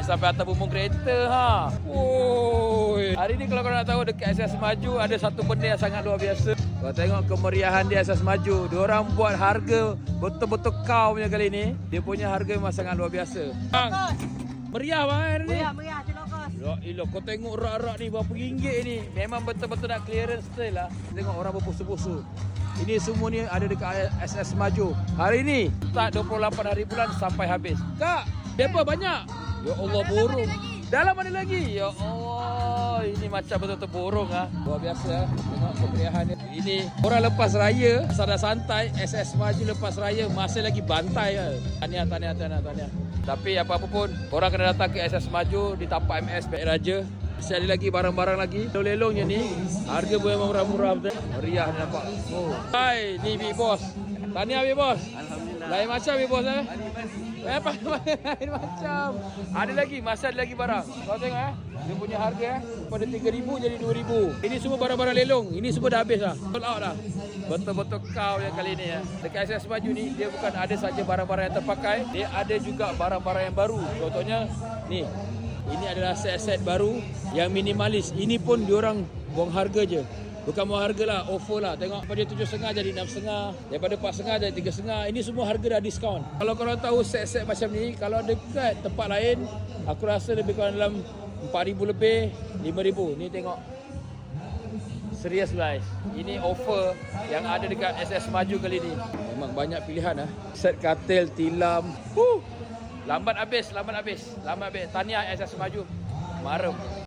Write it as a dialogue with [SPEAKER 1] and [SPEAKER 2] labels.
[SPEAKER 1] naik sampai atas bumbung kereta ha. Oi. Hari ni kalau korang nak tahu dekat SS Maju ada satu benda yang sangat luar biasa. Kau tengok kemeriahan di SS Maju. Diorang buat harga betul-betul kau punya kali ni. Dia punya harga memang sangat luar biasa. Bang, meriah bang hari ni?
[SPEAKER 2] Meriah, celokos.
[SPEAKER 1] Ya ilah, kau tengok rak-rak ni berapa ringgit ni. Memang betul-betul nak clearance sale lah. Tengok orang berpusu-pusu. Ini semua ni ada dekat SS Maju. Hari ni start 28 hari bulan sampai habis. Kak, depa banyak. Ya Allah, burung. Dalam mana lagi? Ya Allah, ini macam betul-betul burung ah. Luar biasa ah. Tengok kemeriahan ni. Ini orang lepas raya, sadar santai, SS Maju lepas raya masih lagi bantai ah. Tahniah. Tapi apa-apa pun, orang kena datang ke SS Maju di tapak MS Pek Raja. Masih ada lagi barang-barang lagi. Lelong-lelongnya ni, harga pun memang murah-murah betul. Meriah ni nampak. Oh. Hai, ni Big Boss. Tahniah Big Boss. Alhamdulillah. Lain macam Big Boss eh. Lain macam. Ada lagi, masih ada lagi barang. Kau tengok eh. Dia punya harga pada 3,000 jadi 2,000. Ini semua barang-barang lelong. Ini semua dah habis dah. Sold out dah. Betul-betul kau yang kali ni ya. Dekat SS Maju ni dia bukan ada saja barang-barang yang terpakai, dia ada juga barang-barang yang baru. Contohnya ni. Ini adalah set-set baru yang minimalis. Ini pun diorang buang harga je. Bukan buang harga lah, offer lah. Tengok daripada 7,5 jadi 6,5. Daripada 4,5 jadi 3,5. Ini semua harga dah diskaun. Kalau korang tahu set-set macam ni, kalau dekat tempat lain, aku rasa lebih kurang dalam 4,000 lebih, 5,000. Ni tengok. Serius guys. Ini offer yang ada dekat SS Maju kali ni. Memang banyak pilihan lah. Set katil, tilam. Lambat habis. Tahniah SS Maju. Marem.